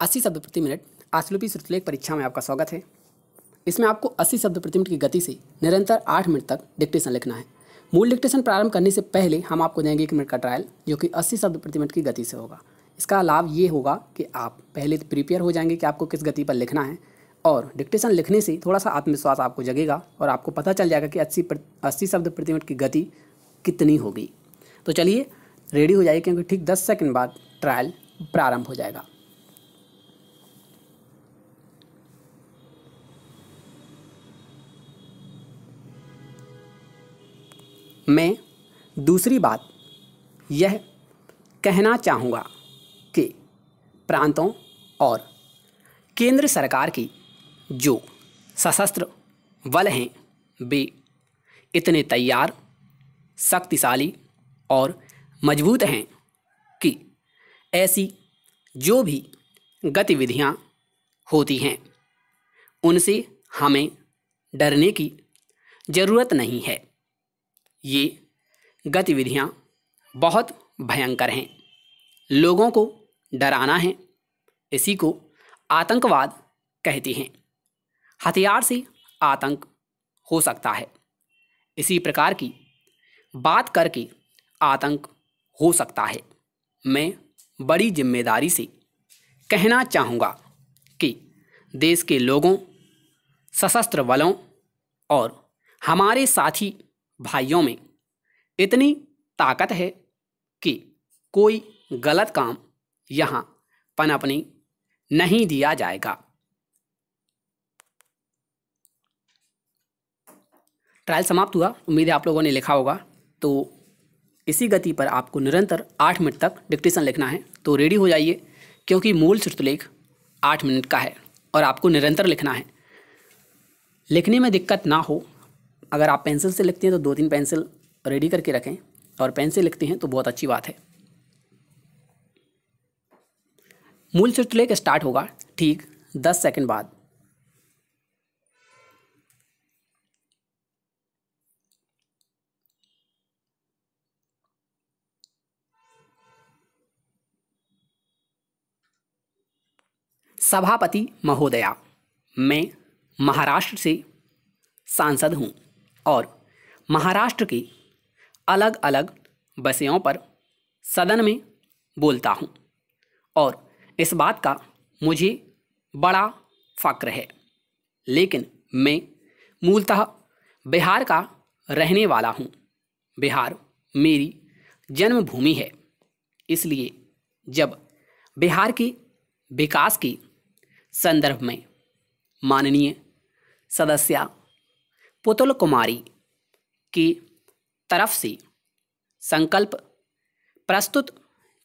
80 शब्द प्रति मिनट आस्लूपी श्रुतलेख परीक्षा में आपका स्वागत है। इसमें आपको 80 शब्द प्रति मिनट की गति से निरंतर 8 मिनट तक डिक्टेशन लिखना है। मूल डिक्टेशन प्रारंभ करने से पहले हम आपको देंगे 1 मिनट का ट्रायल, जो कि 80 शब्द प्रति मिनट की गति से होगा। इसका लाभ ये होगा कि आप पहले तो प्रिपेयर हो जाएंगे कि आपको किस गति पर लिखना है, और डिक्टेशन लिखने से थोड़ा सा आत्मविश्वास आपको जगेगा और आपको पता चल जाएगा कि 80 शब्द प्रति मिनट की गति कितनी होगी। तो चलिए रेडी हो जाइए, क्योंकि ठीक 10 सेकंड बाद ट्रायल प्रारंभ हो जाएगा। मैं दूसरी बात यह कहना चाहूँगा कि प्रांतों और केंद्र सरकार की जो सशस्त्र बल हैं वे इतने तैयार, शक्तिशाली और मजबूत हैं कि ऐसी जो भी गतिविधियां होती हैं उनसे हमें डरने की ज़रूरत नहीं है। ये गतिविधियां बहुत भयंकर हैं, लोगों को डराना है, इसी को आतंकवाद कहते हैं। हथियार से आतंक हो सकता है, इसी प्रकार की बात करके आतंक हो सकता है। मैं बड़ी जिम्मेदारी से कहना चाहूँगा कि देश के लोगों, सशस्त्र बलों और हमारे साथी भाइयों में इतनी ताकत है कि कोई गलत काम यहाँ पनपने नहीं दिया जाएगा। ट्रायल समाप्त हुआ। उम्मीद है आप लोगों ने लिखा होगा। तो इसी गति पर आपको निरंतर 8 मिनट तक डिक्टेशन लिखना है। तो रेडी हो जाइए, क्योंकि मूल श्रुतलेख 8 मिनट का है और आपको निरंतर लिखना है। लिखने में दिक्कत ना हो, अगर आप पेंसिल से लिखते हैं तो 2-3 पेंसिल रेडी करके रखें, और पेन से लिखते हैं तो बहुत अच्छी बात है। मूल श्रुतलेख स्टार्ट होगा ठीक 10 सेकंड बाद। सभापति महोदया, मैं महाराष्ट्र से सांसद हूँ और महाराष्ट्र के अलग अलग विषयों पर सदन में बोलता हूँ, और इस बात का मुझे बड़ा फ़क्र है। लेकिन मैं मूलतः बिहार का रहने वाला हूँ। बिहार मेरी जन्मभूमि है, इसलिए जब बिहार के विकास के संदर्भ में माननीय सदस्या पुतुल कुमारी की तरफ से संकल्प प्रस्तुत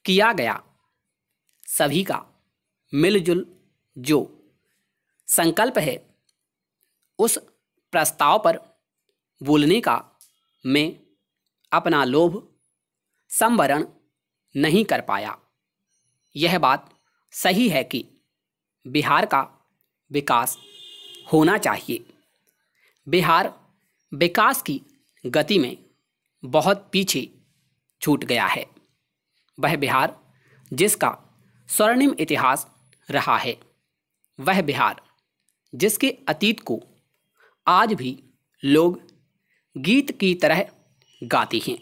किया गया, सभी का मिलजुल जो संकल्प है, उस प्रस्ताव पर बोलने का मैं अपना लोभ संवरण नहीं कर पाया। यह बात सही है कि बिहार का विकास होना चाहिए। बिहार विकास की गति में बहुत पीछे छूट गया है। वह बिहार जिसका स्वर्णिम इतिहास रहा है, वह बिहार जिसके अतीत को आज भी लोग गीत की तरह गाते हैं,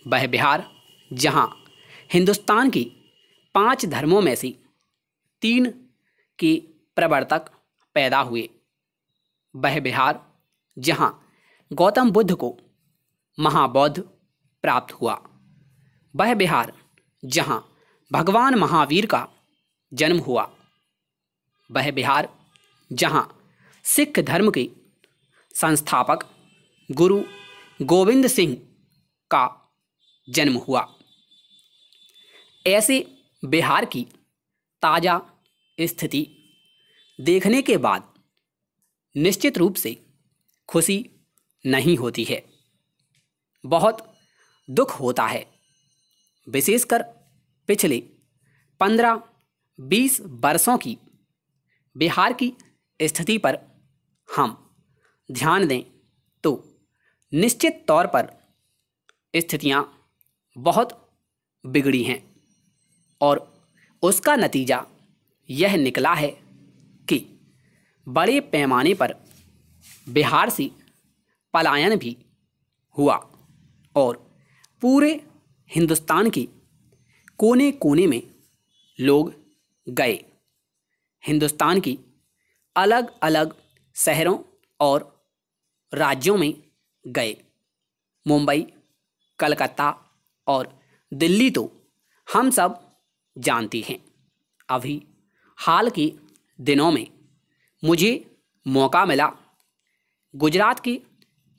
वह बिहार जहां हिंदुस्तान की 5 धर्मों में से 3 के प्रवर्तक पैदा हुए, वह बिहार जहां गौतम बुद्ध को महाबौद्ध प्राप्त हुआ, वह बिहार जहां भगवान महावीर का जन्म हुआ, वह बिहार जहां सिख धर्म के संस्थापक गुरु गोविंद सिंह का जन्म हुआ। ऐसे बिहार की ताज़ा स्थिति देखने के बाद निश्चित रूप से खुशी नहीं होती है, बहुत दुख होता है। विशेषकर पिछले 15-20 वर्षों की बिहार की स्थिति पर हम ध्यान दें तो निश्चित तौर पर स्थितियां बहुत बिगड़ी हैं, और उसका नतीजा यह निकला है कि बड़े पैमाने पर बिहार से पलायन भी हुआ और पूरे हिंदुस्तान के कोने कोने में लोग गए। हिंदुस्तान की अलग अलग शहरों और राज्यों में गए। मुंबई, कलकत्ता और दिल्ली तो हम सब जानते हैं। अभी हाल के दिनों में मुझे मौका मिला गुजरात के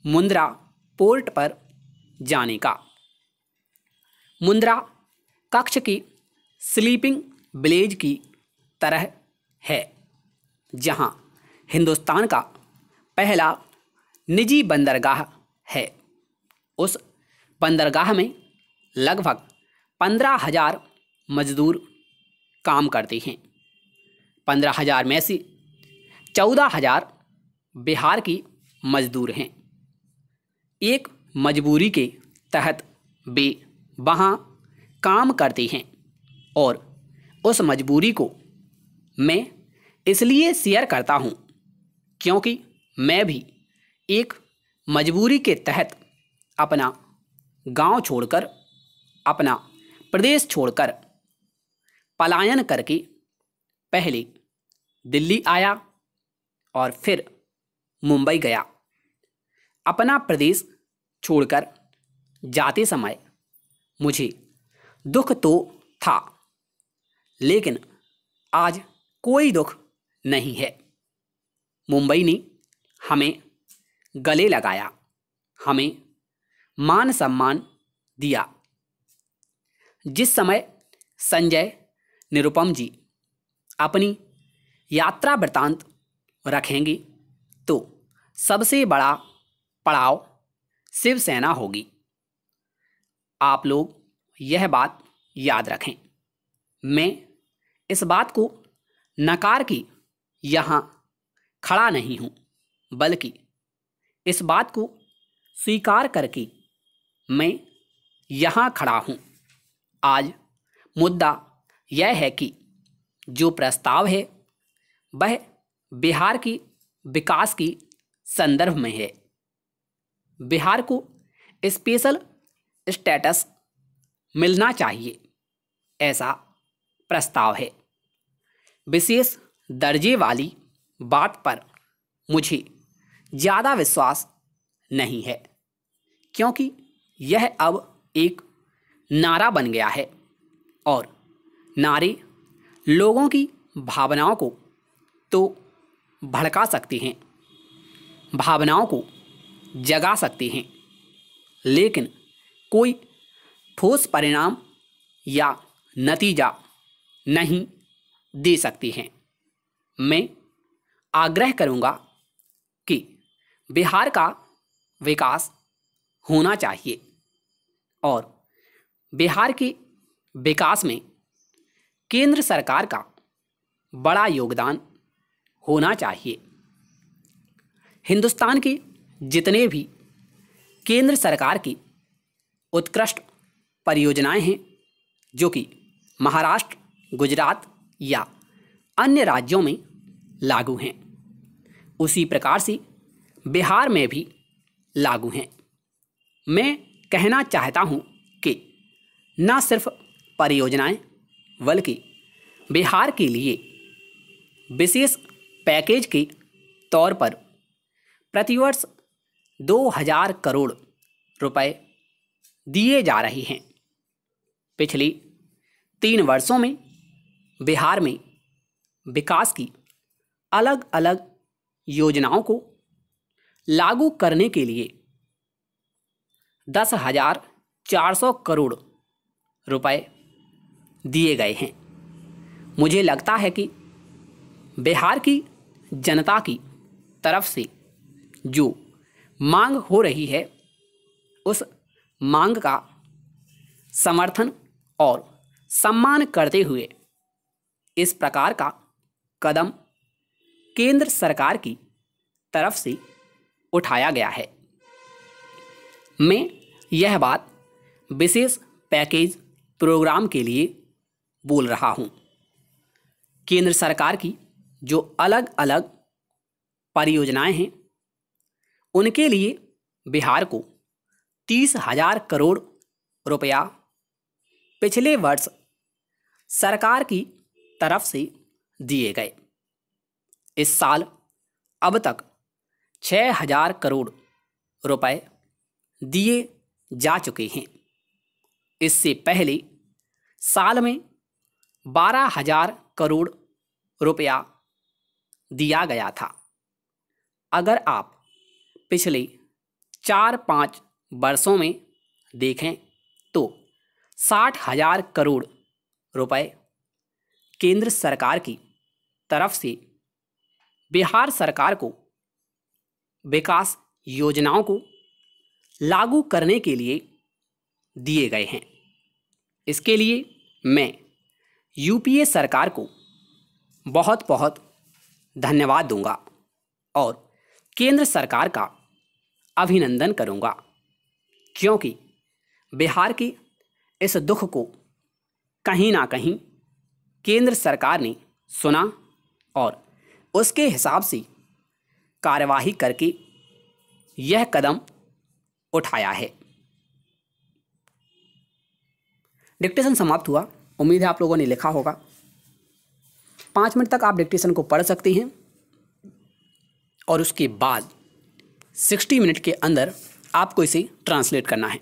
मुंद्रा पोर्ट पर जाने का। मुंद्रा कच्छ की स्लीपिंग विलेज की तरह है, जहां हिंदुस्तान का पहला निजी बंदरगाह है। उस बंदरगाह में लगभग 15,000 मजदूर काम करते हैं। 15,000 में से 14,000 बिहार की मजदूर हैं। एक मजबूरी के तहत वे वहाँ काम करते हैं और उस मजबूरी को मैं इसलिए शेयर करता हूँ क्योंकि मैं भी एक मजबूरी के तहत अपना गांव छोड़कर, अपना प्रदेश छोड़कर पलायन करके पहले दिल्ली आया और फिर मुंबई गया। अपना प्रदेश छोड़कर जाते समय मुझे दुख तो था, लेकिन आज कोई दुख नहीं है। मुंबई ने हमें गले लगाया, हमें मान सम्मान दिया। जिस समय संजय निरुपम जी अपनी यात्रा वृतांत रखेंगे तो सबसे बड़ा पड़ाव शिवसेना होगी। आप लोग यह बात याद रखें। मैं इस बात को नकार के यहाँ खड़ा नहीं हूँ, बल्कि इस बात को स्वीकार करके मैं यहाँ खड़ा हूँ। आज मुद्दा यह है कि जो प्रस्ताव है वह बिहार की विकास की संदर्भ में है। बिहार को स्पेशल स्टेटस मिलना चाहिए, ऐसा प्रस्ताव है। विशेष दर्जे वाली बात पर मुझे ज़्यादा विश्वास नहीं है, क्योंकि यह अब एक नारा बन गया है और नारे लोगों की भावनाओं को तो भड़का सकते हैं, भावनाओं को जगा सकते हैं, लेकिन कोई ठोस परिणाम या नतीजा नहीं दे सकती हैं। मैं आग्रह करूंगा कि बिहार का विकास होना चाहिए और बिहार के विकास में केंद्र सरकार का बड़ा योगदान होना चाहिए। हिंदुस्तान के जितने भी केंद्र सरकार की उत्कृष्ट परियोजनाएं हैं, जो कि महाराष्ट्र, गुजरात या अन्य राज्यों में लागू हैं, उसी प्रकार से बिहार में भी लागू हैं। मैं कहना चाहता हूं कि न सिर्फ परियोजनाएं, बल्कि बिहार के लिए विशेष पैकेज के तौर पर प्रतिवर्ष 2,000 करोड़ रुपए दिए जा रहे हैं। पिछले 3 वर्षों में बिहार में विकास की अलग अलग योजनाओं को लागू करने के लिए 10,400 करोड़ रुपए दिए गए हैं। मुझे लगता है कि बिहार की जनता की तरफ से जो मांग हो रही है, उस मांग का समर्थन और सम्मान करते हुए इस प्रकार का कदम केंद्र सरकार की तरफ से उठाया गया है। मैं यह बात विशेष पैकेज प्रोग्राम के लिए बोल रहा हूं। केंद्र सरकार की जो अलग अलग परियोजनाएं हैं उनके लिए बिहार को 30,000 करोड़ रुपया पिछले वर्ष सरकार की तरफ से दिए गए। इस साल अब तक 6,000 करोड़ रुपए दिए जा चुके हैं। इससे पहले साल में 12,000 करोड़ रुपया दिया गया था। अगर आप पिछले 4-5 वर्षों में देखें तो 60,000 करोड़ रुपए केंद्र सरकार की तरफ से बिहार सरकार को विकास योजनाओं को लागू करने के लिए दिए गए हैं। इसके लिए मैं यूपीए सरकार को बहुत बहुत धन्यवाद दूंगा और केंद्र सरकार का अभिनंदन करूंगा, क्योंकि बिहार के इस दुख को कहीं ना कहीं केंद्र सरकार ने सुना और उसके हिसाब से कार्यवाही करके यह कदम उठाया है। डिक्टेशन समाप्त हुआ। उम्मीद है आप लोगों ने लिखा होगा। 5 मिनट तक आप डिक्टेशन को पढ़ सकते हैं और उसके बाद 60 मिनट के अंदर आपको इसे ट्रांसलेट करना है।